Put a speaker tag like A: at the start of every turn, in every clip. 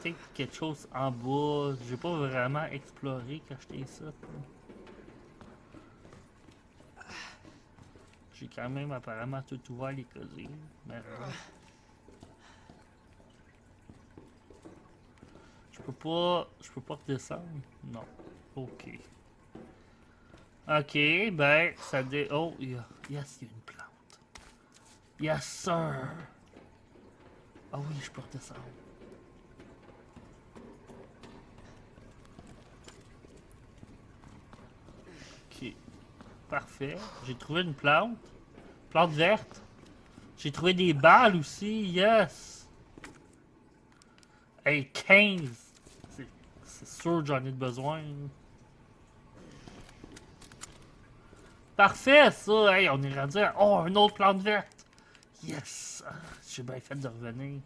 A: peut-être quelque chose en bas. J'ai pas vraiment exploré quand j'étais ici. J'ai quand même apparemment tout ouvert les casiers. Merde. Je peux pas redescendre? Non. Ok. Ok, ben, ça dé... Oh, yes, il y a une plante. Yes, sir! Ah oui, je peux redescendre. Ok. Parfait. J'ai trouvé une plante. Plante verte. J'ai trouvé des balles aussi. Yes! Hey, 15! C'est sûr que j'en ai besoin. Parfait, ça! Hey, on est rendu à... Oh, une autre plante verte! Yes! Ah, j'ai bien fait de revenir.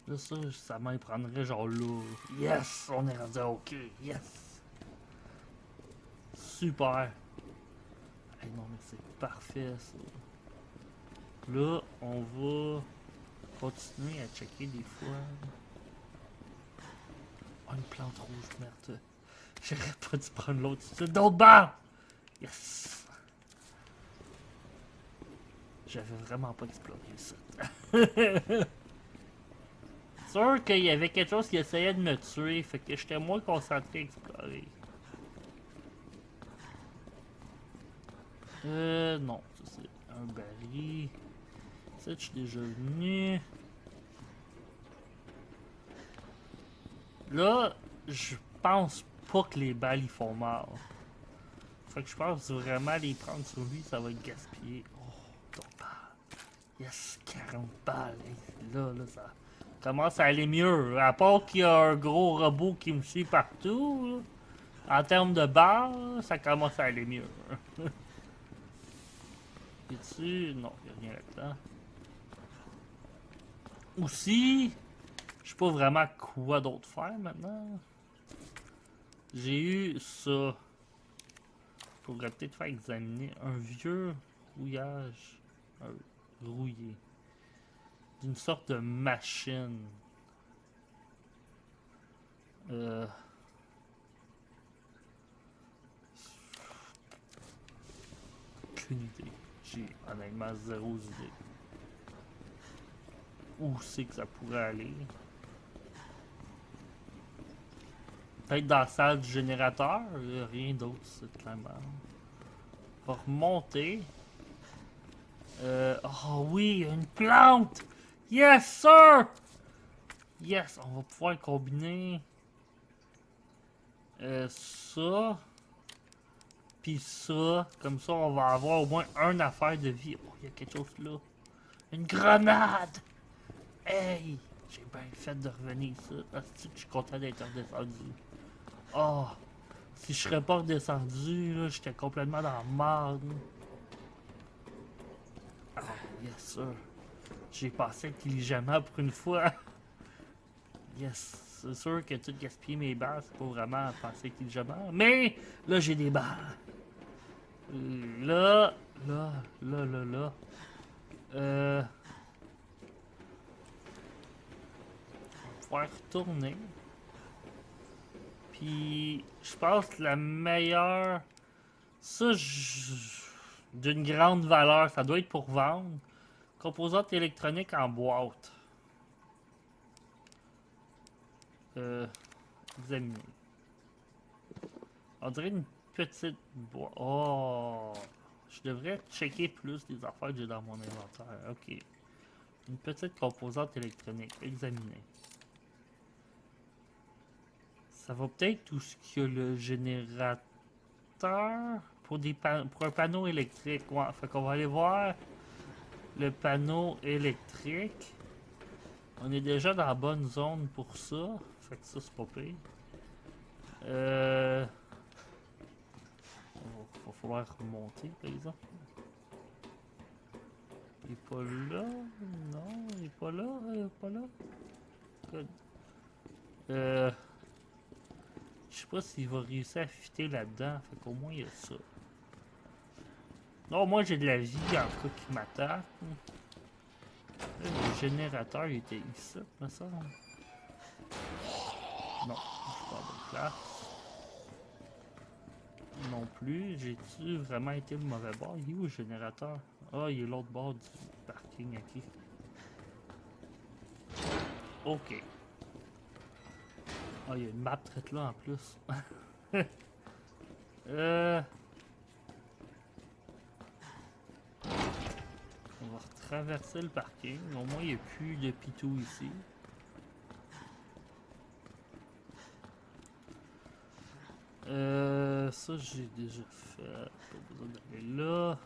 A: Là, ça m'en prendrait genre là. Yes! On est rendu à OK. Yes! Super! Hey, non, mais c'est parfait, ça. Là, on va continuer à checker des fois. Oh, une plante rouge, merde. J'aurais pas dû prendre l'autre. C'est d'autres barres! Yes! J'avais vraiment pas exploré ça. Sûr qu'il y avait quelque chose qui essayait de me tuer, fait que j'étais moins concentré à explorer. Non, ça c'est un baril. Ça, je suis déjà venu. Là, je pense pas que les balles ils font mal. Fait que je pense vraiment les prendre sur lui, ça va être gaspillé. Oh, d'autres balles. Yes, 40 balles. Hey, là, ça commence à aller mieux. À part qu'il y a un gros robot qui me suit partout, là, en termes de balles, ça commence à aller mieux. Ici, non, il n'y a rien là-dedans. Aussi, je sais pas vraiment quoi d'autre faire maintenant. J'ai eu ça. Je pourrais peut-être faire examiner un vieux rouillage. Rouillé. D'une sorte de machine. Euh... Aucune idée. J'ai honnêtement zéro idée. Où c'est que ça pourrait aller? Peut-être dans la salle du générateur? Rien d'autre, c'est clairement. On va remonter. Oh oui, une plante! Yes, sir! Yes, on va pouvoir combiner ça, puis ça. Comme ça, on va avoir au moins une affaire de vie. Oh, il y a quelque chose là. Une grenade! Hey! J'ai bien fait de revenir ici. Ah, je suis content d'être redescendu. Oh! Si je serais pas redescendu, là, j'étais complètement dans la merde. Ah, yes, sir. J'ai passé intelligemment pour une fois. Yes, c'est sûr que tout gaspiller mes balles, c'est pas vraiment penser intelligemment. Mais là, j'ai des balles. Là, là. On va pouvoir retourner. Puis, je pense que la meilleure... Ça, d'une grande valeur, ça doit être pour vendre. Composante électronique en boîte. Examiner. On dirait une petite boîte. Oh! Je devrais checker plus les affaires que j'ai dans mon inventaire. Ok. Une petite composante électronique. Examiner. Ça va peut-être tout ce qu'il y a le générateur pour, pour un panneau électrique. Ouais, fait qu'on va aller voir le panneau électrique. On est déjà dans la bonne zone pour ça. Fait que ça, c'est pas pire. Va falloir remonter, par exemple. Il est pas là. Non, il est pas là. Il est pas là. Good. Je sais pas s'il va réussir à fitter là-dedans. Fait qu'au moins, il y a ça. Non, moi, j'ai de la vie en cas qui m'attaque. Le générateur, il était ici, me semble. Non, je suis pas en bonne place. Non plus. J'ai-tu vraiment été le mauvais bord? Il est où le générateur? Ah, il est l'autre bord du parking, ok. Ok. Ah, il y a une map traite là en plus. euh... On va traverser le parking. Au moins, il n'y a plus de pitou ici. Ça, j'ai déjà fait. Pas besoin d'aller là.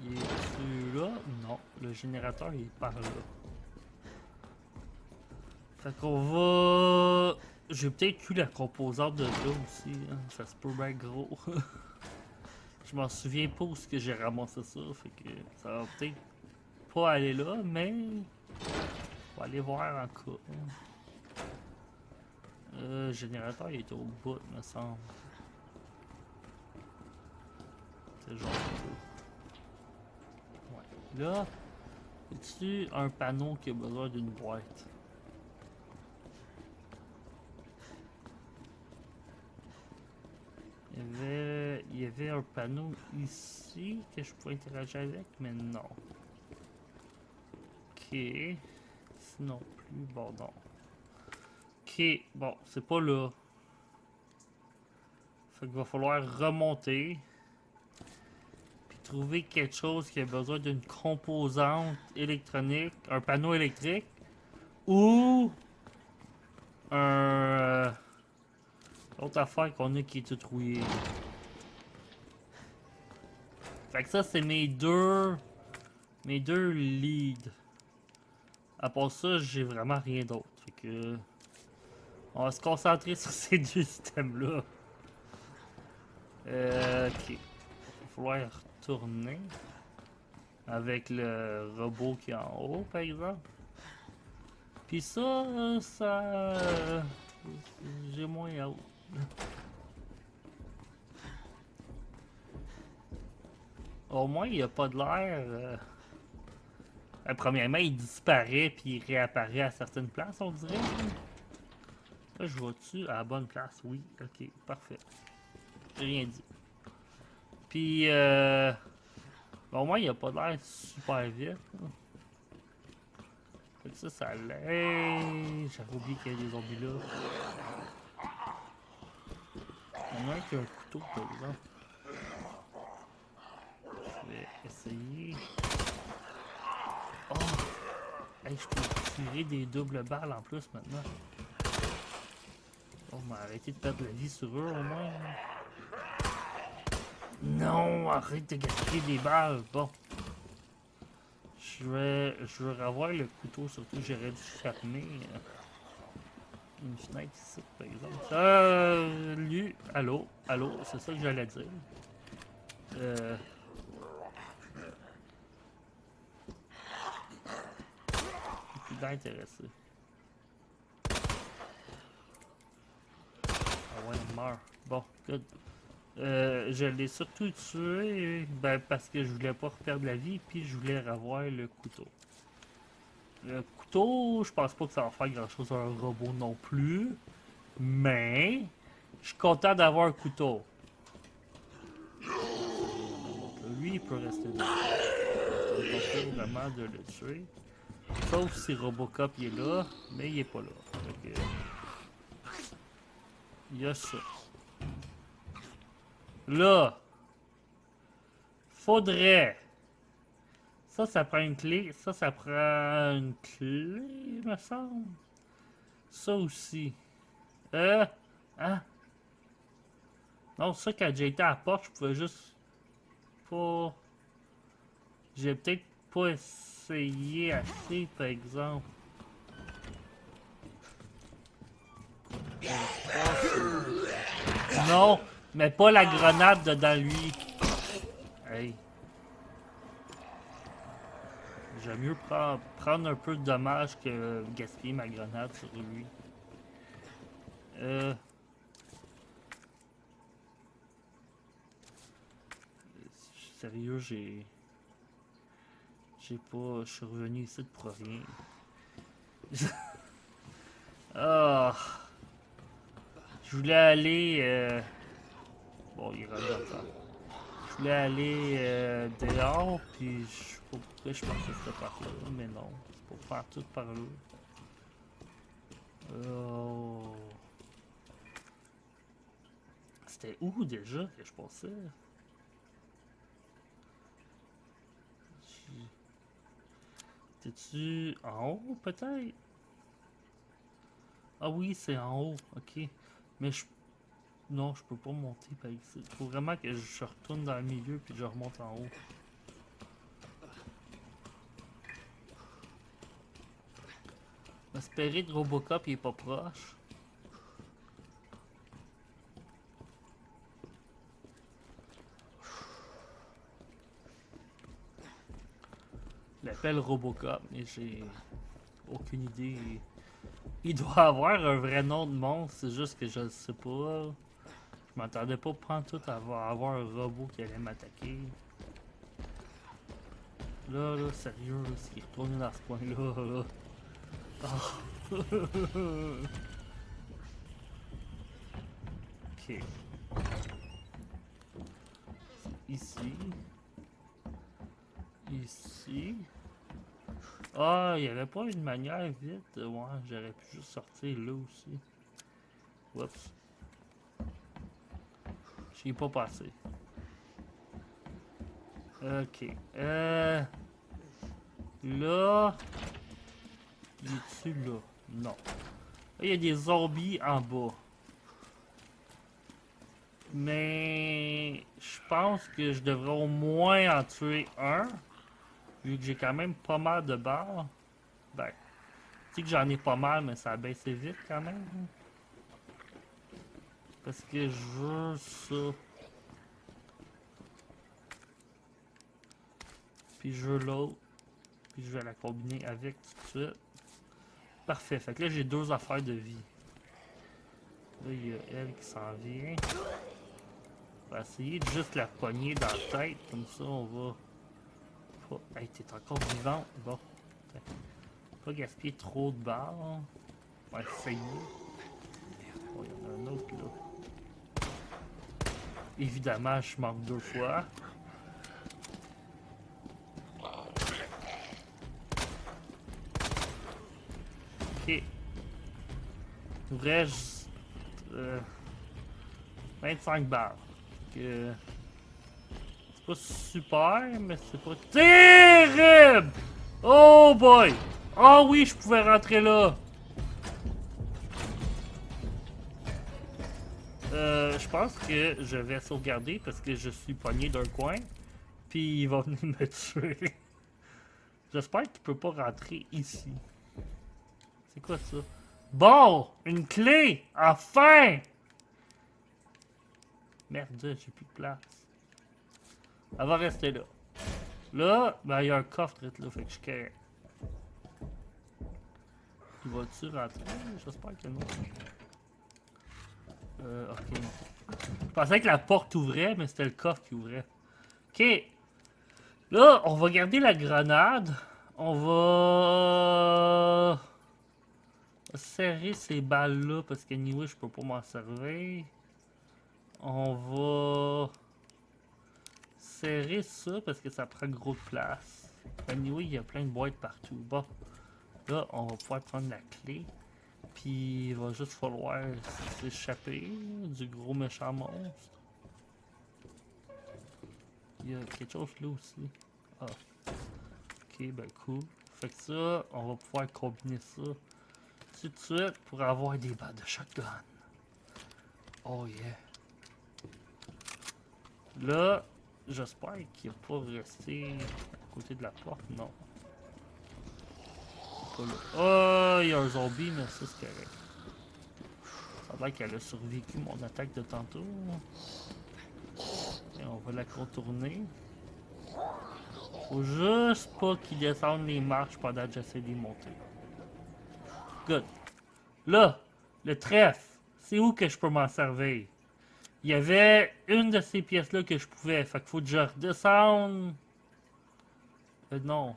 A: Il est-tu là? Non. Le générateur, il est par là. Fait qu'on va... J'ai peut-être eu la composante de là aussi. Hein. Ça se peut bien gros. Je m'en souviens pas où est-ce que j'ai ramassé ça. Fait que ça va peut-être pas aller là, mais... On va aller voir en cas. Le générateur, il est au bout, me semble. C'est genre ouais. Là, y a un panneau qui a besoin d'une boîte? Il y avait un panneau ici que je pouvais interagir avec, mais non. Ok. Sinon plus, bon non. Ok, bon, c'est pas là. Fait qu'il va falloir remonter. Puis trouver quelque chose qui a besoin d'une composante électronique, un panneau électrique. Ou un... autre affaire qu'on a qui est tout rouillé. Fait que ça, c'est mes deux leads. À part ça, j'ai vraiment rien d'autre. Fait que... on va se concentrer sur ces deux systèmes-là. Ok. Il va falloir retourner. Avec le robot qui est en haut, par exemple. Puis ça, j'ai moins hâte. Au moins, il n'y a pas de l'air. Premièrement, il disparaît puis il réapparaît à certaines places, on dirait. Là, je vois-tu à la bonne place? Oui, ok, parfait. J'ai rien dit. Puis, au moins, il n'y a pas de l'air super vite. Fait que ça l'est. J'avais oublié qu'il y a des zombies là. Il y en a un qui a un couteau, par exemple. Je vais essayer. Oh! Hey, je peux tirer des doubles balles en plus maintenant. Oh, mais arrêtez de perdre la vie sur eux au moins. Non, arrête de gaspiller des balles. Bon. Je vais revoir le couteau, surtout j'aurais dû fermer une fenêtre ici, par exemple. Lui, allô, c'est ça que j'allais dire. Plus d'intéressé. Ah ouais, il meurt. Bon, good. Je l'ai surtout tué parce que je voulais pas perdre la vie, puis je voulais revoir le couteau. Le couteau, je pense pas que ça va faire grand chose à un robot non plus, mais je suis content d'avoir un couteau. Lui, il peut rester là. C'est pas vraiment de le tuer. Sauf si Robocop il est là, mais il est pas là. Donc, il y a ça. Là, faudrait. Ça prend une clé. Ça prend une clé, il me semble. Ça aussi. Hein? Non, ça, quand j'ai été à la porte, je pouvais juste pas. J'ai peut-être pas essayé assez, par exemple. Non, mais pas la grenade dedans lui. Hey. J'aime mieux prendre un peu de dommages que gaspiller ma grenade sur lui. Sérieux, j'ai pas... Je suis revenu ici pour rien. Ah, Je voulais aller... Bon, il regarde. Je voulais aller dehors, puis je sais pas pourquoi je pensais que c'était par là, mais non. C'est pour faire tout par là. Oh. C'était où déjà que je pensais? T'es-tu en haut peut-être? Ah oui, c'est en haut, ok. Mais je... Non, je peux pas monter par ici. Faut vraiment que je retourne dans le milieu puis je remonte en haut. Espérer de Robocop il est pas proche. Il l'appelle Robocop, mais j'ai aucune idée. Il doit avoir un vrai nom de monstre, c'est juste que je le sais pas. Je m'attendais pas prendre tout à avoir un robot qui allait m'attaquer. Là, sérieux, là, s'il est retourné dans ce coin-là, là. Oh. Ok. Ici. Ici. Ah, il n'y avait pas une manière vite. Ouais, j'aurais pu juste sortir là aussi. Oups. J'y ai pas passé. Ok. Là. Il est-tu là? Non. Là, il y a des zombies en bas. Mais je pense que je devrais au moins en tuer un. Vu que j'ai quand même pas mal de balles. Ben, tu sais que j'en ai pas mal, mais ça a baissé vite quand même. Parce que je veux ça. Puis je veux l'autre. Puis je vais la combiner avec tout de suite. Parfait. Fait que là, j'ai deux affaires de vie. Là, il y a elle qui s'en vient. On va essayer de juste la pogner dans la tête. Comme ça, on va... Pas... Hey, t'es encore vivante. Bon. Pas gaspiller trop de balles. On va essayer. Oh, il y en a un autre là. Évidemment, je manque deux fois. Ok. Il nous reste 25 balles. Que... C'est pas super, mais c'est pas terrible! Oh boy! Oh oui, je pouvais rentrer là! Je pense que je vais sauvegarder parce que je suis pogné d'un coin. Puis il va venir me tuer. J'espère qu'il peut pas rentrer ici. C'est quoi ça? Bon! Une clé! Enfin! Merde, j'ai plus de place. Elle va rester là. Là, ben il y a un coffre là, fait que je carré. Il va-tu rentrer? J'espère que non. Ok. Je pensais que la porte ouvrait, mais c'était le coffre qui ouvrait. Ok. Là, on va garder la grenade. On va serrer ces balles-là parce qu'anyway, je peux pas m'en servir. On va serrer ça parce que ça prend gros de place. Anyway, il y a plein de boîtes partout. Bon, là, on va pouvoir prendre la clé. Puis il va juste falloir s'échapper du gros méchant monstre. Il y a quelque chose là aussi. Ah. Ok, ben cool. Fait que ça, on va pouvoir combiner ça tout de suite pour avoir des balles de shotgun. Oh yeah. Là, j'espère qu'il va pas rester à côté de la porte. Non. Pas là. Oh, il y a un zombie, mais ça c'est correct. Ça a l'air qu'elle a survécu mon attaque de tantôt. Et on va la contourner. Faut juste pas qu'il descende les marches pendant que j'essaie de monter. Good. Là, le trèfle, c'est où que je peux m'en servir? Il y avait une de ces pièces-là que je pouvais. Fait qu'il faut que je redescende. Non.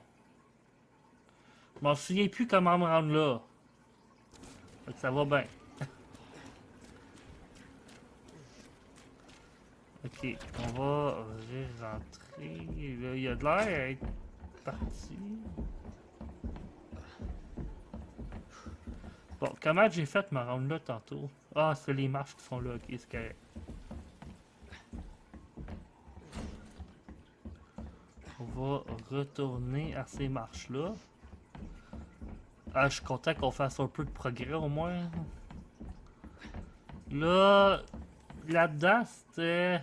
A: Je m'en souviens plus comment me rendre là. Fait que ça va bien. Ok, on va rentrer. Là, il y a de l'air à être parti. Bon, comment j'ai fait me rendre là tantôt? Ah, c'est les marches qui sont là, ok, c'est correct. On va retourner à ces marches-là. Ah, je suis content qu'on fasse un peu de progrès au moins. Là, là-dedans, c'était...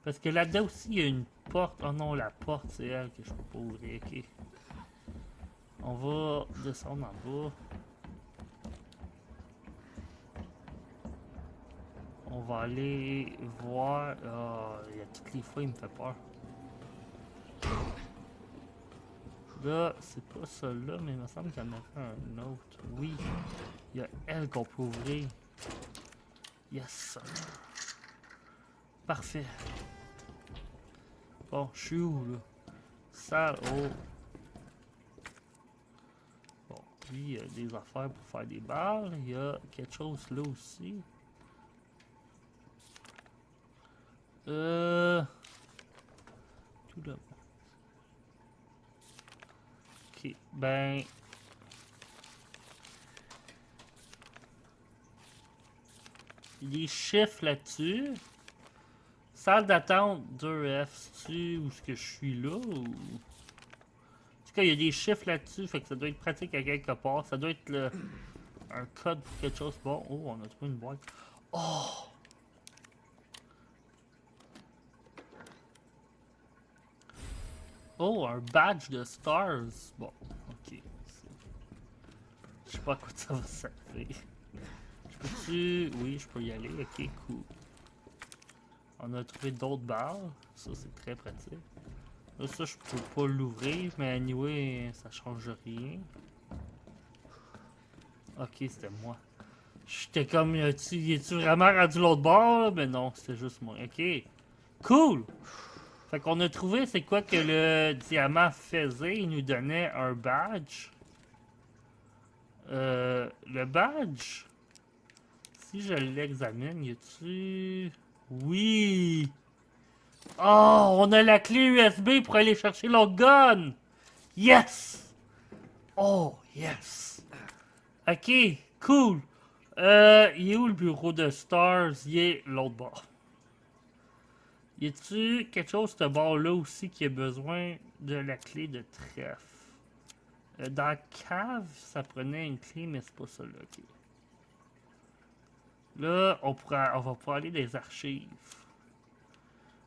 A: Parce que là-dedans aussi, il y a une porte. Oh non, la porte, c'est elle que je peux pas ouvrir, ok. On va descendre en bas. On va aller voir... Ah, il y a toutes les fois, il me fait peur. Là, c'est pas ça-là, mais il me semble qu'il y en avait un autre. Oui, il y a elle qu'on peut ouvrir. Yes! Parfait. Bon, je suis où, là? Salle, oh. Bon, lui, il y a des affaires pour faire des balles. Il y a quelque chose là aussi. Tout là. Ok, ben... Il y a des chiffres là-dessus. Salle d'attente 2F, c'est-tu où est-ce que je suis là ou... En tout cas, il y a des chiffres là-dessus, fait que ça doit être pratique à quelque part. Ça doit être un code pour quelque chose. Bon, oh, on a trouvé une boîte. Oh! Oh, un badge de stars. Bon, ok. Je sais pas à quoi ça va servir. Je peux-tu... Oui, je peux y aller. Ok, cool. On a trouvé d'autres balles. Ça, c'est très pratique. Là, ça, je peux pas l'ouvrir, mais anyway, ça change rien. Ok, c'était moi. J'étais comme, es-tu vraiment rendu l'autre bord? Là? Mais non, c'était juste moi. Ok, cool! Fait qu'on a trouvé c'est quoi que le diamant faisait. Il nous donnait un badge. Le badge, si je l'examine, y a-tu... Oui! Oh, on a la clé USB pour aller chercher l'autre gun! Yes! Oh, yes! Ok, cool! Il est où le bureau de Stars? Il est l'autre bord. Y a-tu quelque chose de ce bord-là aussi qui a besoin de la clé de trèfle? Dans la cave, ça prenait une clé, mais c'est pas ça là. Okay. Là, on va pouvoir aller des archives.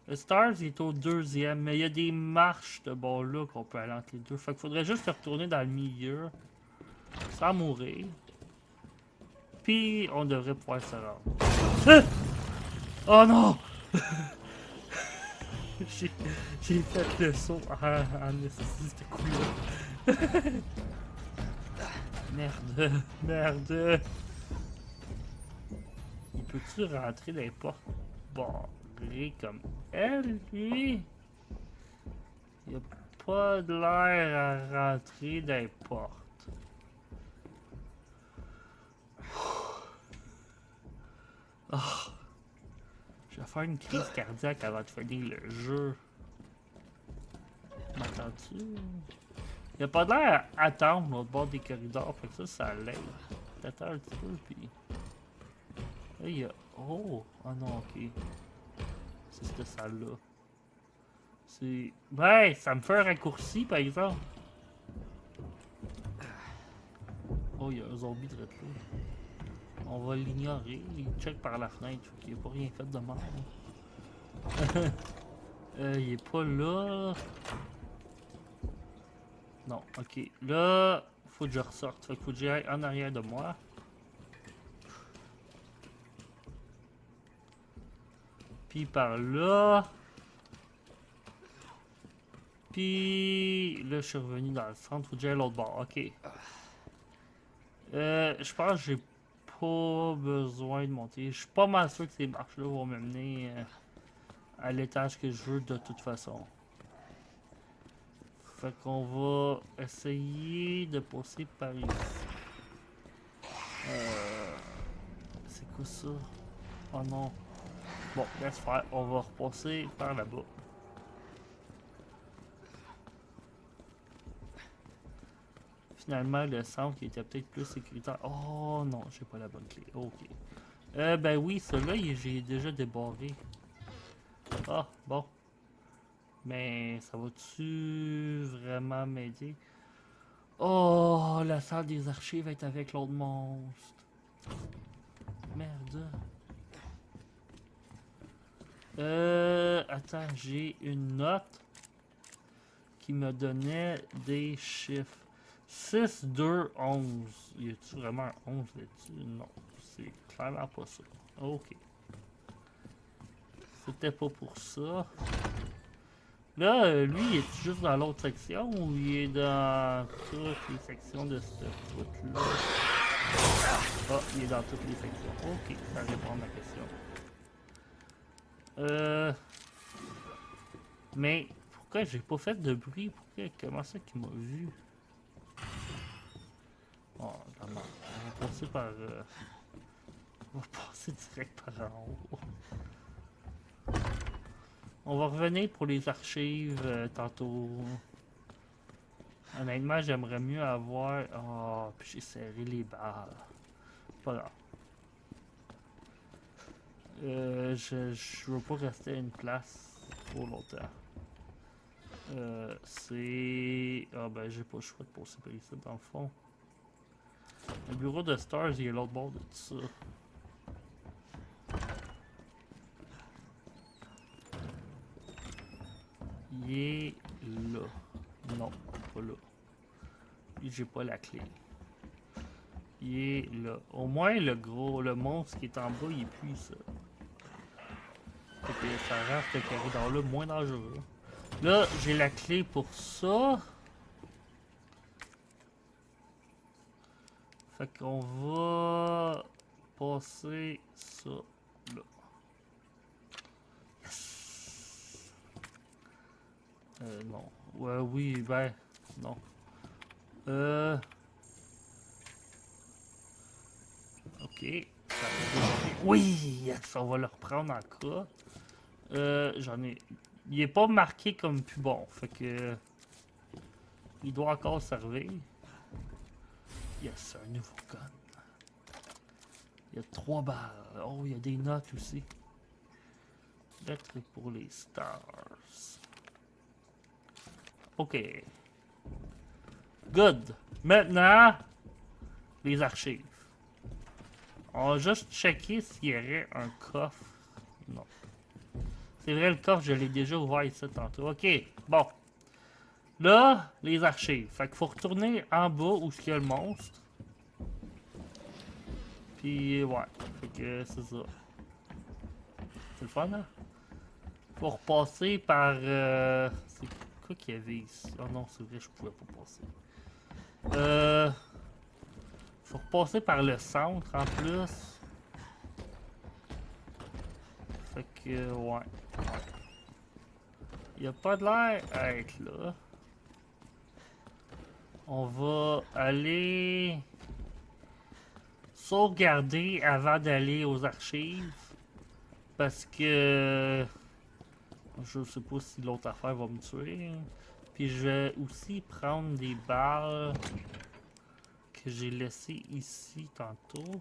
A: Le Stars est au deuxième, mais il y a des marches de bord-là qu'on peut aller entre les deux. Fait qu'il faudrait juste se retourner dans le milieu, sans mourir. Puis, on devrait pouvoir se rendre. Oh non! J'ai fait le saut en ce coup-là. Merde, merde. Il peut-tu rentrer dans les portes barrées comme elle, lui? Il a pas de l'air à rentrer dans les portes. Oh. Je vais faire une crise cardiaque avant de finir le jeu. M'entends-tu? Il a pas l'air à attendre l'autre bord des corridors, fait que ça l'aide. T'attends un petit peu, puis... Là, il y a... Oh! Ah non, ok. C'est cette salle-là. C'est... Ouais, ça me fait un raccourci, par exemple. Oh, il y a un zombie de là. On va l'ignorer. Il check par la fenêtre, fait qu'il n'a pas rien fait de mal. Il est pas là. Non, ok. Là, faut que je ressorte. Fait qu'il faut que j'aille en arrière de moi. Puis par là. Puis là, je suis revenu dans le centre. Faut que j'aille à l'autre bord. Ok. Je pense que j'ai pas besoin de monter. Je suis pas mal sûr que ces marches-là vont m'amener à l'étage que je veux de toute façon. Fait qu'on va essayer de passer par ici. C'est quoi ça? Oh non. Bon, laisse faire. On va repasser par là-bas. Finalement, le centre qui était peut-être plus sécuritaire. Oh non, j'ai pas la bonne clé. Ok. Ben oui, celui-là, j'ai déjà débarré. Ah, bon. Mais ça va-tu vraiment m'aider? Oh, la salle des archives est avec l'autre monstre. Merde. Attends, j'ai une note qui me donnait des chiffres. 6, 2, 11. Y a-tu vraiment un 11 là-dessus? Non, c'est clairement pas ça. Ok. C'était pas pour ça. Là, lui, il est juste dans l'autre section ou il est dans toutes les sections de cette route-là? Ah, il est dans toutes les sections. Ok, ça répond à ma question. Mais pourquoi j'ai pas fait de bruit? Pourquoi? Comment ça qu'il m'a vu? Oh, non, non. On va passer par... On va passer direct par en haut. On va revenir pour les archives tantôt. Honnêtement, j'aimerais mieux avoir... Oh, puis j'ai serré les balles. Pas grave. Je veux pas rester à une place trop longtemps. C'est... Ah ben, j'ai pas le choix de passer par ici, dans le fond. Le bureau de Stars, il est l'autre bord de tout ça. Il est là. Non, pas là. J'ai pas la clé. Il est là. Au moins, le monstre qui est en bas, il est plus ça. Fait que ça rend ce corridor-là moins dangereux. Là, j'ai la clé pour ça. Fait qu'on va passer ça là. Yes! Non. Ouais, oui, ben, non. Ok. Oui, yes, on va le reprendre en cas. J'en ai... Il est pas marqué comme plus bon, fait que... Il doit encore servir. Yes, un nouveau gun. Il y a 3 balles. Oh, il y a des notes aussi. Lettre pour les stars. Ok. Good. Maintenant, les archives. On va juste checker s'il y aurait un coffre. Non. C'est vrai, le coffre, je l'ai déjà ouvert ici tantôt. Ok, bon. Là, les archives. Fait qu'il faut retourner en bas où il y a le monstre. Puis, ouais. Fait que c'est ça. C'est le fun, hein? Faut repasser par... c'est quoi qu'il y avait ici? Oh non, c'est vrai, je pouvais pas passer. Faut repasser par le centre en plus. Fait que, ouais. Il n'y a pas de l'air à être là. On va aller sauvegarder avant d'aller aux archives. Parce que je sais pas si l'autre affaire va me tuer. Puis je vais aussi prendre des balles que j'ai laissées ici tantôt.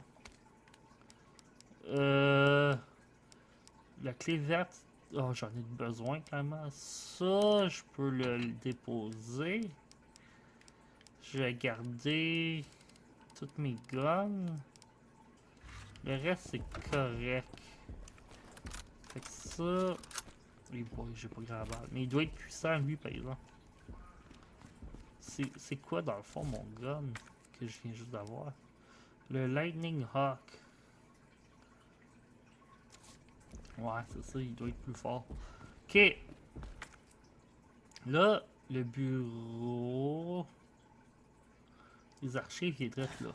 A: La clé verte, oh, j'en ai besoin clairement. Ça, je peux le déposer. Je vais garder toutes mes guns. Le reste, c'est correct. Fait que ça... Oui, bon, j'ai pas grand balle. Mais il doit être puissant, lui, par exemple. C'est quoi, dans le fond, mon gun que je viens juste d'avoir? Le Lightning Hawk. Ouais, c'est ça, il doit être plus fort. Ok. Là, le bureau... Les archives, il est direct là.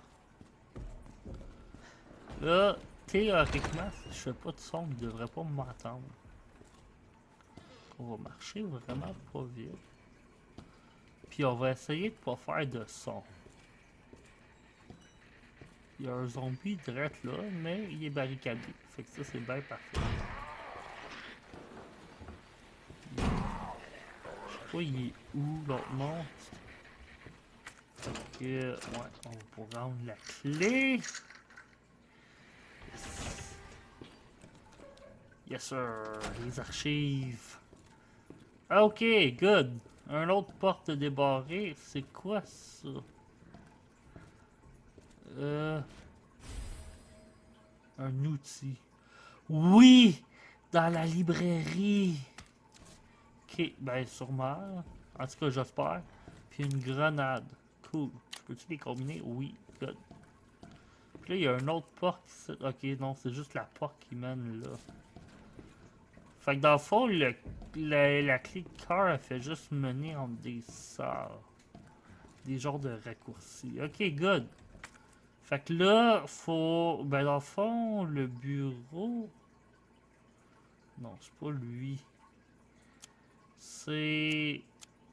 A: Là, théoriquement, si je fais pas de son, il devrait pas m'entendre. On va marcher vraiment pas vite. Puis on va essayer de pas faire de son. Il y a un zombie direct là, mais il est barricadé. Fait que ça, c'est bien parfait. pas il est où l'autre monstre. Fait que, ouais, on va pouvoir rendre la clé. Yes. Yes sir, les archives. Ok, good. Un autre porte débarrée. C'est quoi ça? Un outil. Oui! Dans la librairie. Ok, ben sûrement. En tout cas, j'espère. Puis une grenade. Cool. Peux-tu les combiner? Oui, good. Puis là, il y a un autre porte ici. Ok, non, c'est juste la porte qui mène là. Fait que dans le fond, la clé de cœur, elle fait juste mener entre des sorts. Des genres de raccourcis. Ok, good. Fait que là, faut... Ben dans le fond, le bureau... Non, c'est pas lui. C'est...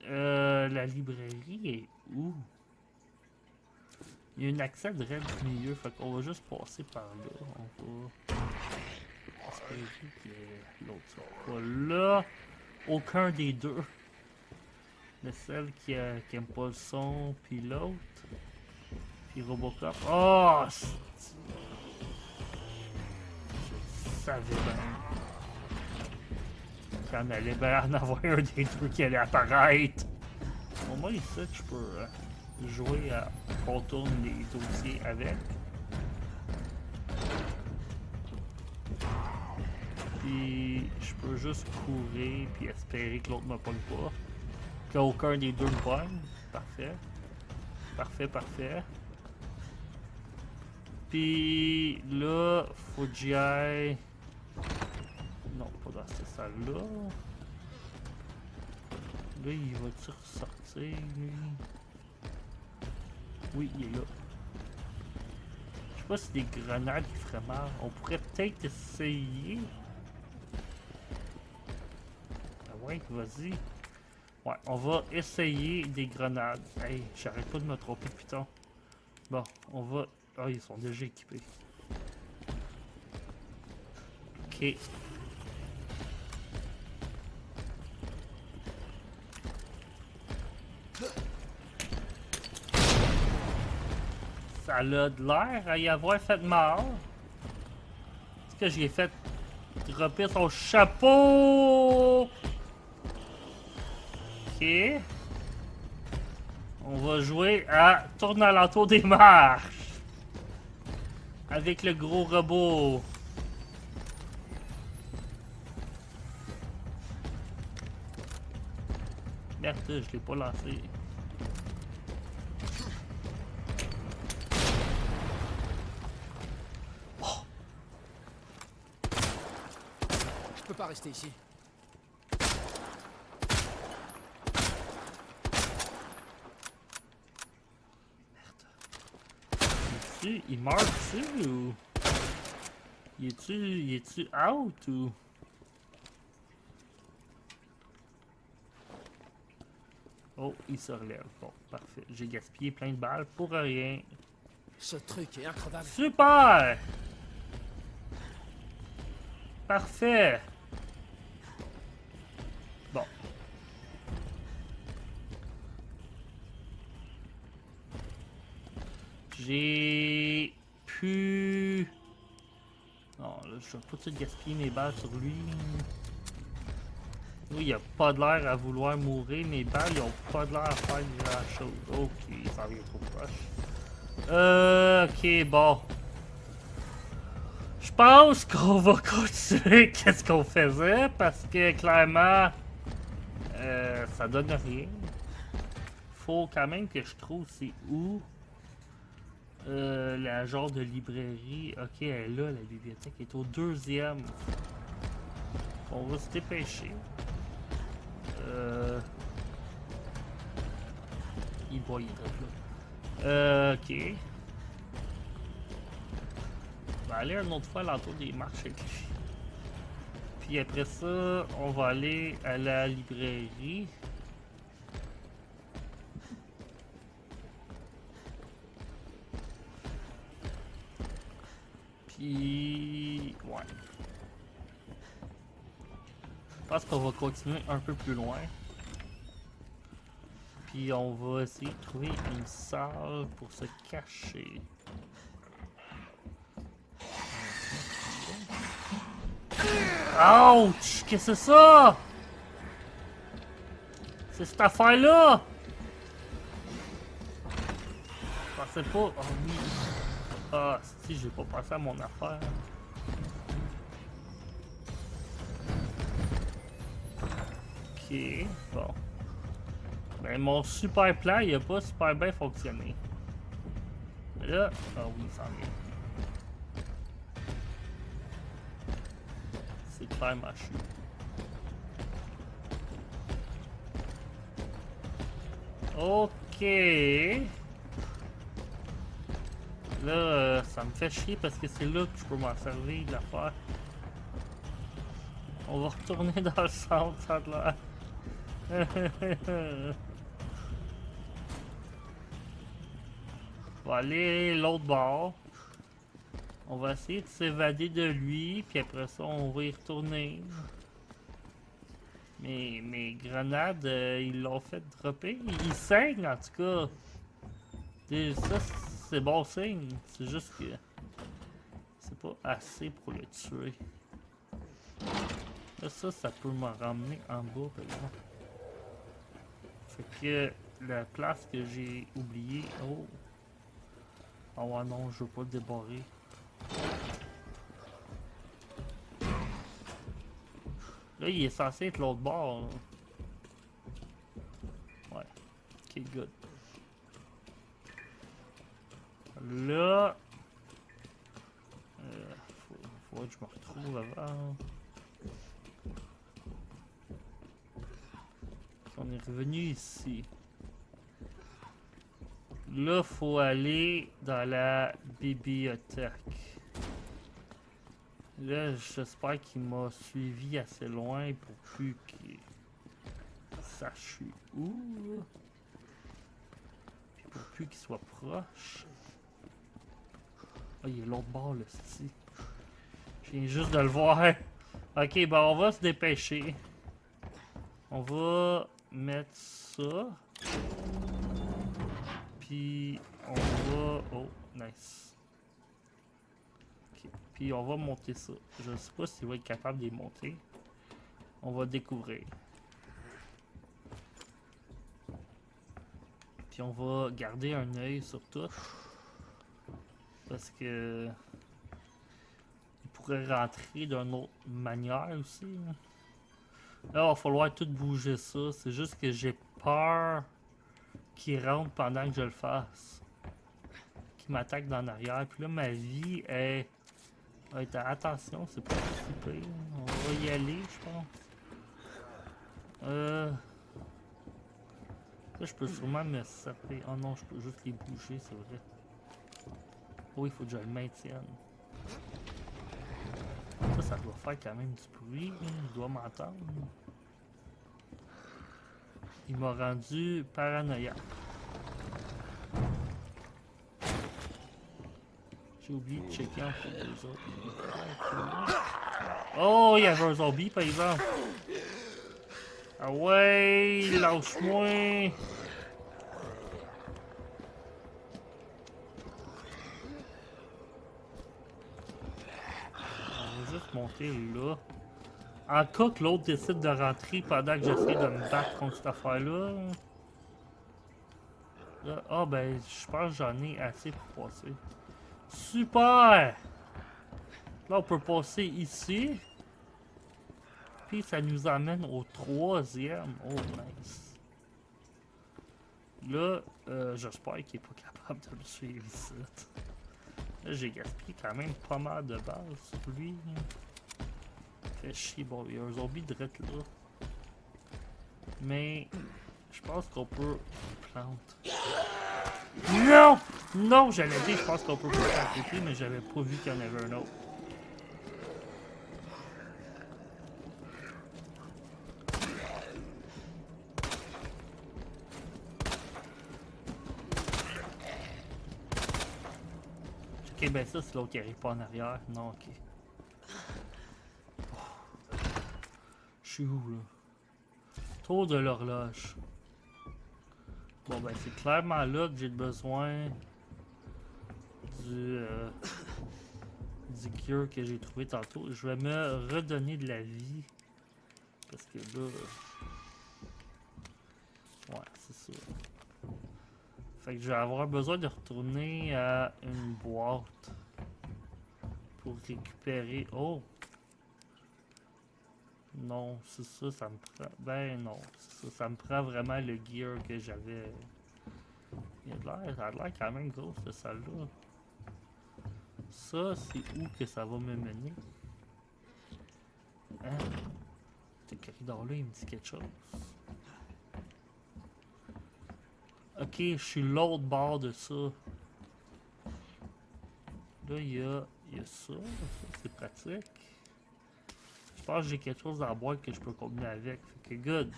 A: la librairie est où? Il y a une accès de rêve du milieu, fait qu'on va juste passer par là. On va... espérer que l'autre soit pas là. Aucun des deux. Mais celle qui aime pas le son, puis l'autre. Puis Robocop. Oh! Je savais bien qu'il en allait bien en avoir un des deux qui allait apparaître. Au moins ici, je peux jouer à contourner les dossiers avec. Puis je peux juste courir puis espérer que l'autre me pogne pas. Qu'aucun des deux me pogne. Parfait. Parfait, parfait. Puis là, faut que j'y aille. Non, pas dans cette salle-là. Là, il va-tu ressortir, lui? Oui, il est là. Je sais pas si des grenades qui feraient mal. On pourrait peut-être essayer. Ah ouais, vas-y. Ouais, on va essayer des grenades. Hey, j'arrête pas de me tromper, putain. Bon, on va... Ah, ils sont déjà équipés. Ok. Ça a de l'air à y avoir fait mal. Est-ce que j'ai fait dropper son chapeau? Ok. On va jouer à tourner alentour des marches. Avec le gros robot. Merde, je l'ai pas lancé. Oh.
B: Je peux pas rester ici.
A: Il meurt-tu ou... Il est-tu out ou... Oh, il se relève. Bon, parfait. J'ai gaspillé plein de balles pour rien.
B: Ce truc est incroyable.
A: Super! Parfait! Bon. J'ai pu... Non, là, je vais pas tout gaspiller mes balles sur lui. Oui, il a pas de l'air à vouloir mourir. Mes balles, ils ont pas de l'air à faire grand chose. Ok, ça vient trop proche. Ok, bon. Je pense qu'on va continuer qu'est-ce qu'on faisait parce que clairement, ça donne rien. Faut quand même que je trouve c'est où la genre de librairie. Ok, elle est là, la bibliothèque est au deuxième. On va se dépêcher. Il va y être là. Ok. On va aller une autre fois à l'entour des marches avec lui. Puis après ça, on va aller à la librairie. Puis... ouais. Je pense qu'on va continuer un peu plus loin. Puis on va essayer de trouver une salle pour se cacher. Ouch! Qu'est-ce que c'est ça? C'est cette affaire-là! Je pensais pas. Oh oui. Ah, si, j'ai pas pensé à mon affaire. Ok, bon. Ben, mon super plan, il a pas super bien fonctionné. Mais là, ah oui, ça en vient. C'est clairement chou. Ok. Là, ça me fait chier parce que c'est là que je peux m'en servir de l'affaire. On va retourner dans le centre, ça a l'air. On va aller l'autre bord. On va essayer de s'évader de lui, puis après ça, on va y retourner. Mais mes grenades, ils l'ont fait dropper. Ils saignent en tout cas. Et ça, c'est bon signe. C'est juste que c'est pas assez pour le tuer. Là, ça peut me ramener en bas, par exemple. Fait que la place que j'ai oubliée. Oh! Oh ouais, non, je veux pas le débarrer. Là, il est censé être l'autre bord. Là. Ouais. Ok, good. Là. Faut que je me retrouve avant. On est revenu ici. Là, faut aller dans la bibliothèque. Là, j'espère qu'il m'a suivi assez loin pour plus qu'il sache je suis où. Puis pour plus qu'il soit proche. Ah, il est l'autre bord, le style. Je viens juste de le voir. Ok, ben on va se dépêcher. On va mettre ça. Puis on va... Oh, nice. Ok, puis on va monter ça. Je sais pas s'il va être capable de les monter. On va découvrir. Puis on va garder un œil sur tout. Parce que... il pourrait rentrer d'une autre manière aussi. Là, il va falloir tout bouger ça. C'est juste que j'ai peur qu'il rentre pendant que je le fasse. Qu'il m'attaque d'en arrière. Puis là, ma vie est... Attention, c'est pas si pire. On va y aller, je pense. Là, je peux sûrement me saper. Oh non, je peux juste les bouger, c'est vrai. Oh, il faut que je le maintienne. Ça doit faire quand même du bruit. Il doit m'entendre. Il m'a rendu paranoïaque. J'ai oublié de checker entre les deux autres. Oh, il y avait un zombie, par exemple. Ah ouais, lâche-moi. On va juste monter là. En cas que l'autre décide de rentrer pendant que j'essaie de me battre contre cette affaire-là. Ah ben, je pense que j'en ai assez pour passer. Super! Là, on peut passer ici. Puis ça nous amène au troisième. Oh, nice. Là, j'espère qu'il est pas capable de me suivre ici. Là, j'ai gaspillé quand même pas mal de balles sur lui. Fait chier. Bon, il y a un zombie direct là. Mais, je pense qu'on peut planter. Non! Non, j'allais dire, je pense qu'on peut planter à côté, mais j'avais pas vu qu'il y en avait un autre. Ok, ben ça, c'est l'autre qui arrive pas en arrière. Non, ok. Oh. Je suis où, là? Tour de l'horloge. Bon ben c'est clairement là que j'ai besoin du gear que j'ai trouvé tantôt. Je vais me redonner de la vie. Parce que là... Ouais, c'est ça. Fait que je vais avoir besoin de retourner à une boîte pour récupérer... Oh! Non, c'est ça, ça me prend... Ben non, c'est ça, ça me prend vraiment le gear que j'avais... Ça a l'air quand même gros, cette salle-là. Ça, c'est où que ça va me mener? Hein? Ce corridor-là, il me dit quelque chose. Ok, je suis l'autre bord de ça. Là, il y a ça. Ça, c'est pratique. Je pense que j'ai quelque chose dans la boîte que je peux combiner avec. Fait que good.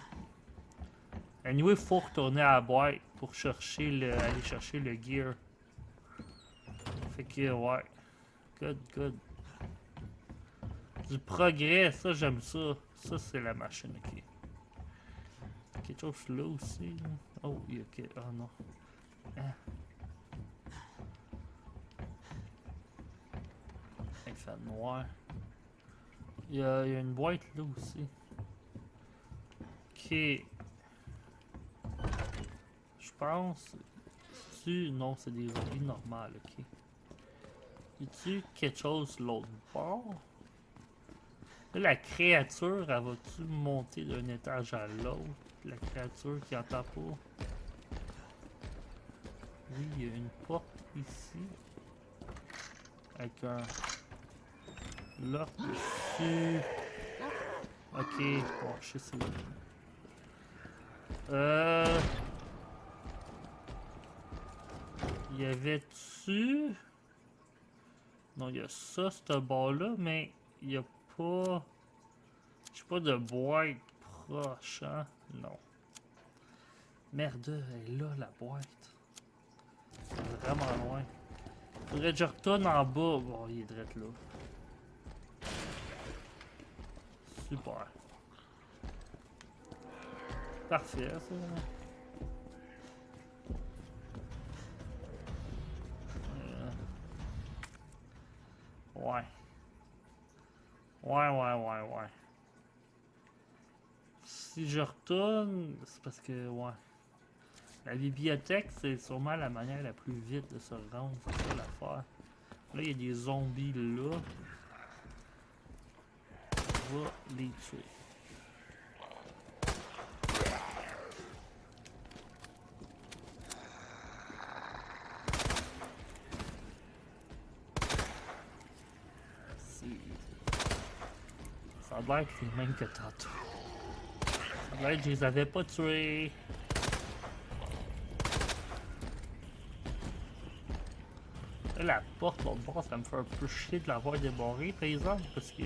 A: Anyway, il faut retourner à la boîte pour aller chercher le gear. Fait que ouais. Good, good. Du progrès, ça j'aime ça. Ça c'est la machine, ok. Quelque chose là aussi. Là. Oh, ok. Oh non. Hein. Il fait noir. Il y a une boîte là aussi. Ok. Je pense. Non, c'est des zombies normales, ok. Y a-tu quelque chose l'autre bord? Là, la créature, elle va-tu monter d'un étage à l'autre? La créature qui entend pas. Oui, il y a une porte ici. Avec un lock dessus. Ok, bon, je sais c'est où. Y avait-tu... Non, il y a ça, ce bord-là, mais il y a pas... J'ai pas de boîte proche, hein? Non. Merde, elle est là, la boîte. C'est vraiment loin. Faudrait que je retourne en bas. Bon, il est direct là. Super. Parfait, ça. Ouais. Ouais. Si je retourne, c'est parce que, ouais. La bibliothèque, c'est sûrement la manière la plus vite de se rendre. C'est ça l'affaire. Là, il y a des zombies là. On va les tuer. Ça a l'air que c'est le même que tantôt. Ça a l'air que je les avais pas tués. Là, la porte, l'autre bord, ça me fait un peu chier de l'avoir débarrée, par exemple, parce que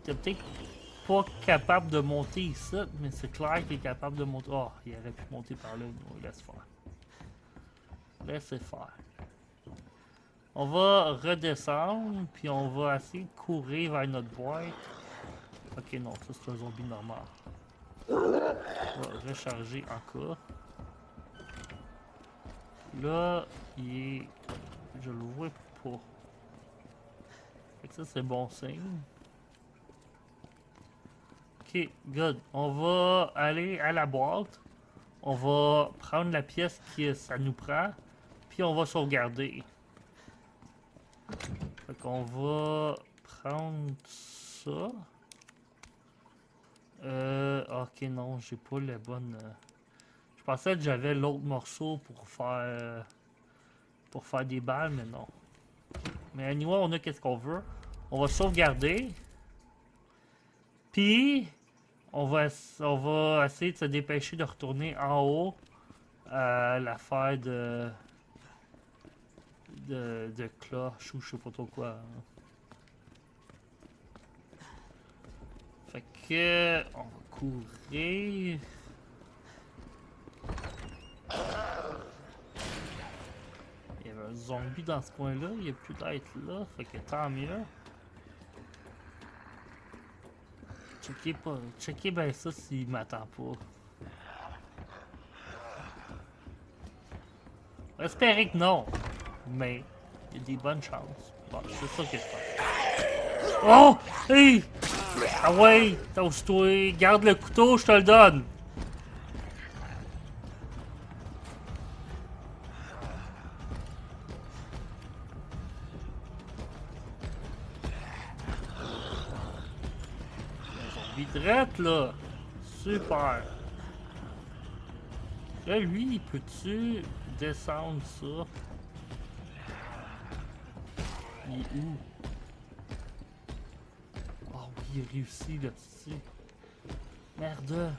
A: t'es peut-être pas capable de monter ici, mais c'est clair qu'il est capable de monter. Oh, il aurait pu monter par là, nous, laisse faire. Laissez faire. On va redescendre, puis on va essayer de courir vers notre boîte. Ok, non, ça c'est un zombie normal. On va recharger encore. Là, il est... Je le vois pas. Fait que ça, c'est bon signe. Ok, good. On va aller à la boîte. On va prendre la pièce que ça nous prend. Puis on va sauvegarder. Fait qu'on va prendre ça. Ok, non, j'ai pas la bonne... Je pensais que j'avais l'autre morceau pour faire des balles, mais non. Mais anyway, on a qu'est-ce qu'on veut. On va sauvegarder. Puis, on va essayer de se dépêcher de retourner en haut à l'affaire de cloche ou je sais pas trop quoi. Fait que, on va courir. Il y avait un zombie dans ce coin-là, il a pu être là, fait que tant mieux. Checkez bien ça s'il m'attend pas. Espérer que non. Mais il y a des bonnes chances. Bon, c'est ça que je pense. Oh! Hey! Ah ouais! Toast-toi! Garde le couteau, je te le donne! Vidrette là! Super! Là, lui, peux-tu descendre ça? Il est où? Oh oui, il a réussi là-dessus. Merde!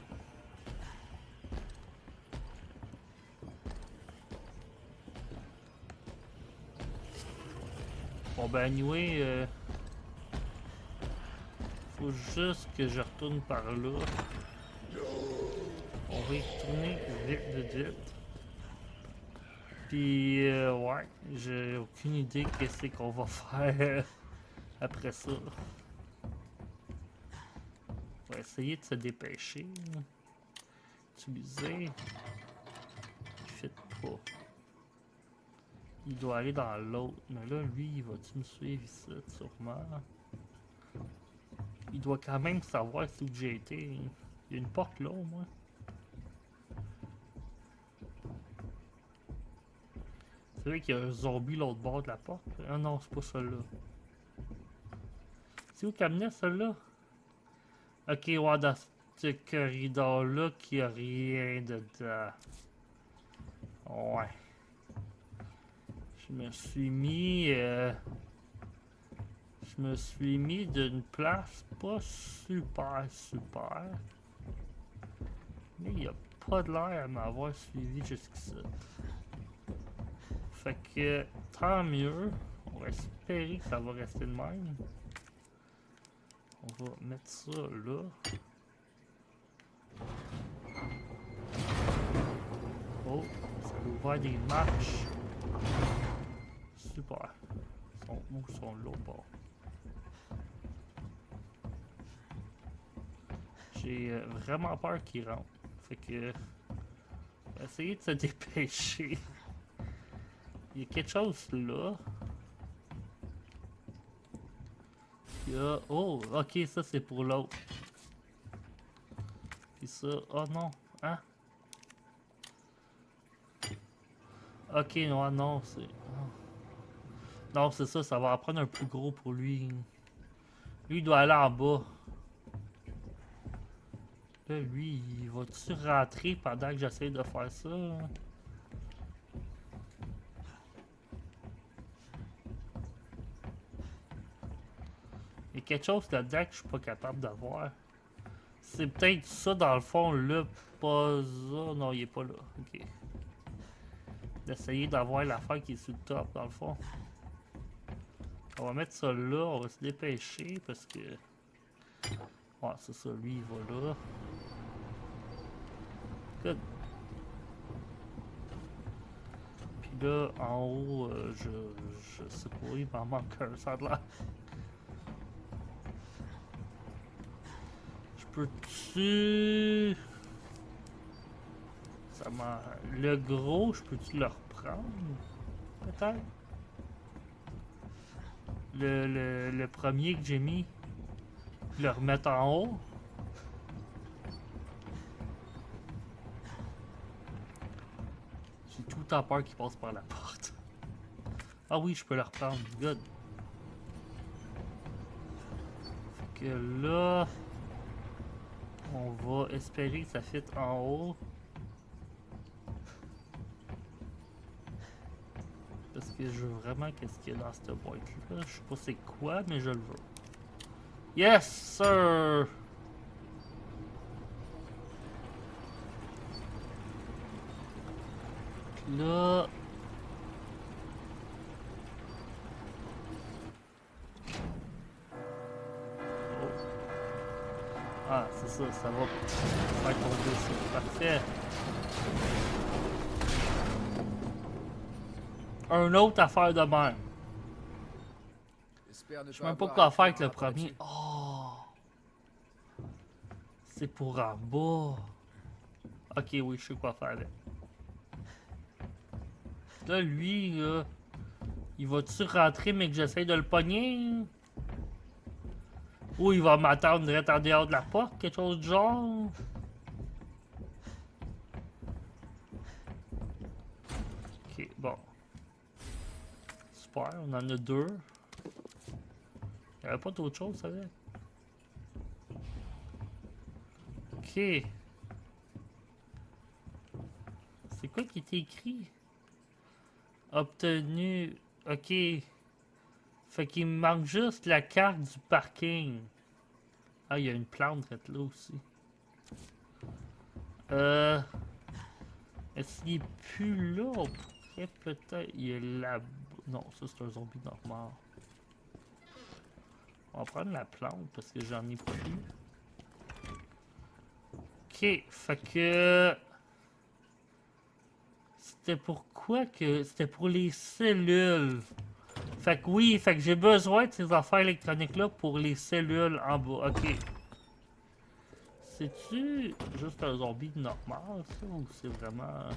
A: Bon ben anyway, faut juste que je retourne par là. On va y retourner vite. Puis ouais, j'ai aucune idée qu'est-ce qu'on va faire après ça. On va essayer de se dépêcher. Utiliser. Il fit pas. Il doit aller dans l'autre. Mais là, lui, il va-tu me suivre ici, sûrement? Il doit quand même savoir où j'ai été. Il y a une porte là, au moins. C'est vrai qu'il y a un zombie l'autre bord de la porte. Ah non, c'est pas celle-là. C'est où qu'elle menait, celle-là? Ok, ouais, dans ce corridor-là, qu'il n'y a rien dedans. Ouais. Je me suis mis... Je me suis mis d'une place pas super. Mais il a pas de l'air à m'avoir suivi jusqu'ici. Fait que tant mieux. On va espérer que ça va rester de même. On va mettre ça là. Oh, ça a ouvert des marches. Super. Ils sont là au bord. J'ai vraiment peur qu'ils rentrent. Fait que... on va essayer de se dépêcher. Il y a quelque chose là. Il y a... oh, ok, ça c'est pour l'autre. Puis ça... oh non, hein? Ok, non, non, c'est... non, c'est ça, ça va en prendre un plus gros pour lui. Lui, il doit aller en bas. Là, lui, il va-tu rentrer pendant que j'essaie de faire ça? Il y a quelque chose là-dedans que je suis pas capable d'avoir. C'est peut-être ça dans le fond, le puzzle. Non, il est pas là. Ok. D'essayer d'avoir l'affaire qui est sur le top dans le fond. On va mettre ça là, on va se dépêcher parce que... ouais, c'est ça, lui il va là. Good. Puis là, en haut, je sais pas, il m'en manque un, ça a l'air. Je peux-tu... ça m'a... le gros, je peux-tu le reprendre? Peut-être? Le premier que j'ai mis, le remettre en haut. J'ai tout le temps peur qu'il passe par la porte. Ah oui, je peux le reprendre. Good. Fait que là, on va espérer que ça fit en haut. Parce que je veux vraiment qu'est-ce qu'il y a dans cette boîte-là. Je sais pas c'est quoi, mais je le veux. Yes, sir! Là... oh. Ah, c'est ça, ça va faire tomber ça. Parfait. Un autre affaire de même. Je sais même pas quoi faire avec le premier. Oh! C'est pour en bas. Ok, oui, je sais quoi faire avec. Là, lui, là, il va-tu rentrer mais que j'essaye de le pogner? Ou il va m'attendre direct en dehors de la porte, quelque chose du genre? Ok, bon. Super, on en a deux. Il n'y avait pas d'autre chose, ça va? Ok. C'est quoi qui était écrit? Obtenu. Ok. Fait qu'il me manque juste la carte du parking. Ah, il y a une plante là aussi. Est-ce qu'il est plus là? On pourrait peut-être. Il est là. Non, ça c'est un zombie normal. On va prendre la plante parce que j'en ai plus. Ok, fait que. C'était pourquoi que. C'était pour les cellules. Fait que oui, fait que j'ai besoin de ces affaires électroniques-là pour les cellules en bas. Ok. C'est-tu juste un zombie normal, ça, ou c'est vraiment...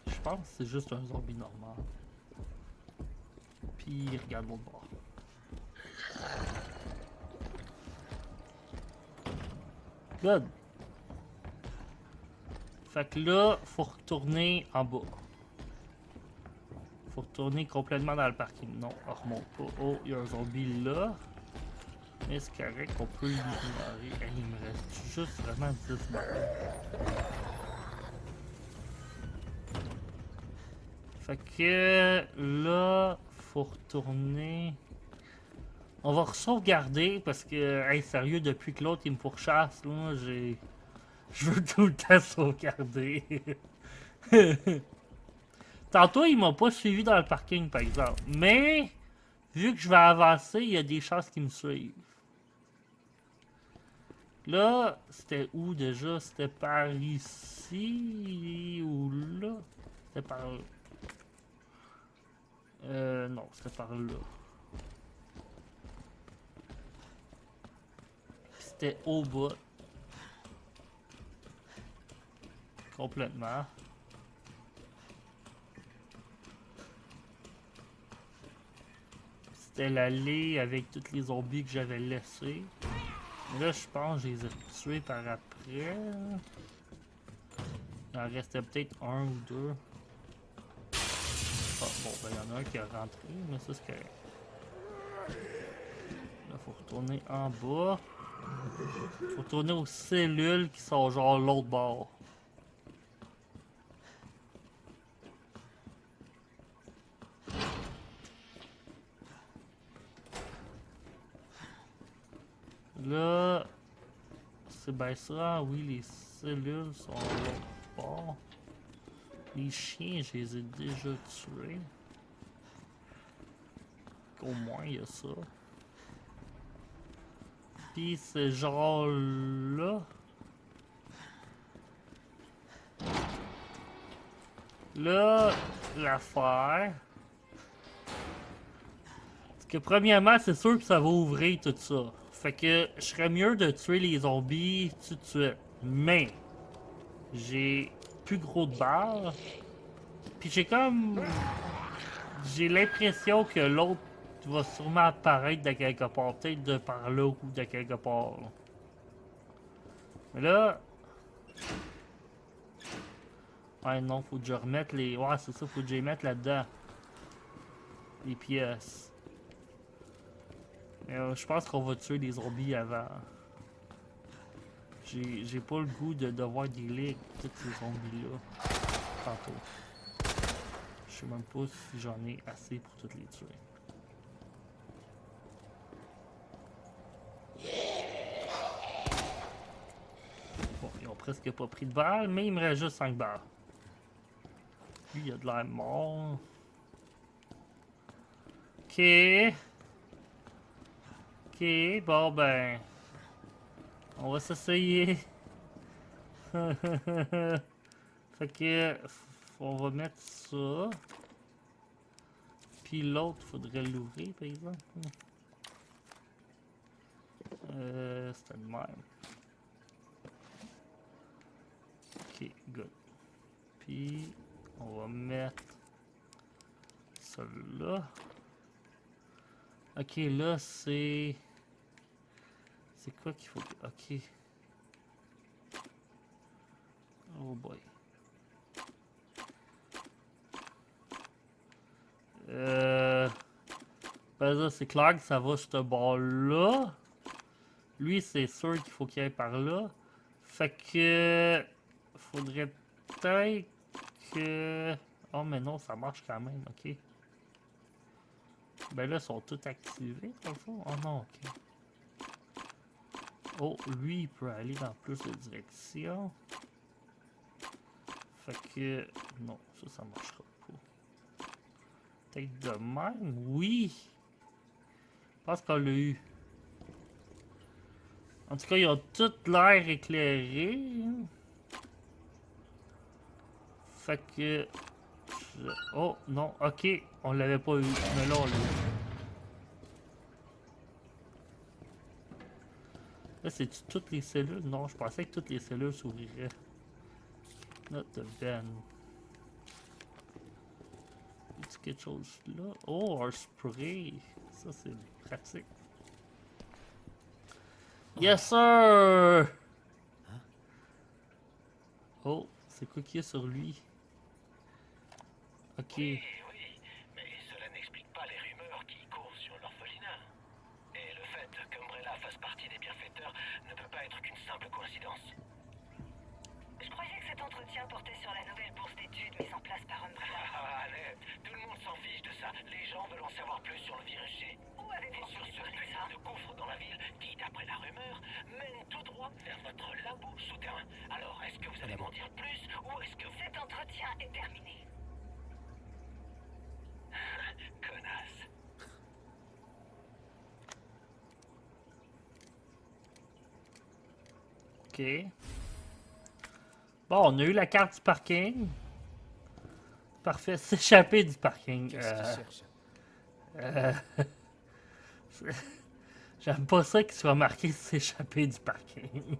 A: Je pense que c'est juste un zombie normal. Puis, regarde l'autre bord. Good. Fait que là, faut retourner en bas. Faut retourner complètement dans le parking. Non, on remonte pas. Oh, il y a un zombie là. Mais c'est correct, on peut l'ignorer. Hey, il me reste juste vraiment 10 balles. Fait que là, faut retourner. On va sauvegarder parce que, hey, sérieux, depuis que l'autre il me pourchasse, là, je veux tout le temps sauvegarder. Tantôt, il m'a pas suivi dans le parking, par exemple. Mais, vu que je vais avancer, il y a des chances qu'il me suive. Là, c'était où déjà? C'était par ici ou là? C'était par là. Non, c'était par là. C'était au bas. Complètement. C'était l'allée avec tous les zombies que j'avais laissés. Mais là, je pense que je les ai tués par après. Il en restait peut-être un ou deux. Ah, bon, ben, il y en a un qui est rentré, mais ça, c'est correct. Là, faut retourner en bas. Faut retourner aux cellules qui sont genre l'autre bord. Là, c'est bien ça, oui, les cellules sont l'autre bord. Les chiens, je les ai déjà tués. Au moins, il y a ça. Puis c'est genre là. Là, l'affaire. Parce que premièrement, c'est sûr que ça va ouvrir tout ça. Fait que je serais mieux de tuer les zombies tout de suite. Mais j'ai plus gros de balles. Puis j'ai comme. J'ai l'impression que l'autre va sûrement apparaître de quelque part. Peut-être de par là ou de quelque part. Là. Mais là. Ouais, non, faut que je remette les. Ouais, c'est ça, faut que je les mette là-dedans. Les pièces. Mais je pense qu'on va tuer les zombies avant. J'ai pas le goût de devoir dealer avec tous ces zombies-là. Tantôt. Je sais même pas si j'en ai assez pour toutes les tuer. Bon, ils ont presque pas pris de balles, mais il me reste juste 5 balles. Lui, il a de l'air mort. Ok. Ok, bon ben. On va s'essayer. Fait que. On va mettre ça. Puis l'autre, faudrait l'ouvrir par exemple. C'était le même. Ok, good. Puis, on va mettre ça là. Ok, là, c'est... C'est quoi qu'il faut... Ok. Oh boy. Ben là, c'est clair que ça va ce bord-là. Lui, c'est sûr qu'il faut qu'il aille par là. Fait que... Faudrait peut-être que... Oh, mais non, ça marche quand même, ok. Ben là, ils sont tous activés, dans le fond. Oh non, ok. Oh, lui, il peut aller dans plus de directions. Fait que... Non, ça marchera pas. Peut-être de même? Oui! Je pense qu'on l'a eu. En tout cas, ils ont tout l'air éclairé. Fait que... Oh, non, ok. On l'avait pas eu. Mais là, on l'a eu. Là, c'est toutes les cellules? Non, je pensais que toutes les cellules s'ouvriraient. Not Ben. Y a quelque chose là? Oh, un spray! Ça, c'est pratique. Yes, sir! Oh, c'est quoi qu'il y a sur lui? Ok.
C: Oui, mais cela n'explique pas les rumeurs qui courent sur l'orphelinat. Et le fait qu'Umbrella fasse partie des bienfaiteurs ne peut pas être qu'une simple coïncidence.
D: Je croyais que cet entretien portait sur la nouvelle bourse d'études mise en place par Umbrella.
C: Ah, allez, tout le monde s'en fiche de ça. Les gens veulent en savoir plus sur le virus G.
D: Où avez-vous
C: Et sur ce
D: parlé de
C: putain
D: ça?
C: de gouffre dans la ville qui, d'après la rumeur, mène tout droit vers votre labo souterrain. Alors, est-ce que vous allez m'en dire plus ou est-ce que vous...
D: Cet entretien est terminé.
C: Connasse.
A: Ok. Bon, on a eu la carte du parking. Parfait, s'échapper du parking.
B: Qu'est-ce qu'il cherche?
A: Euh, J'aime pas ça qu'il soit marqué s'échapper du parking.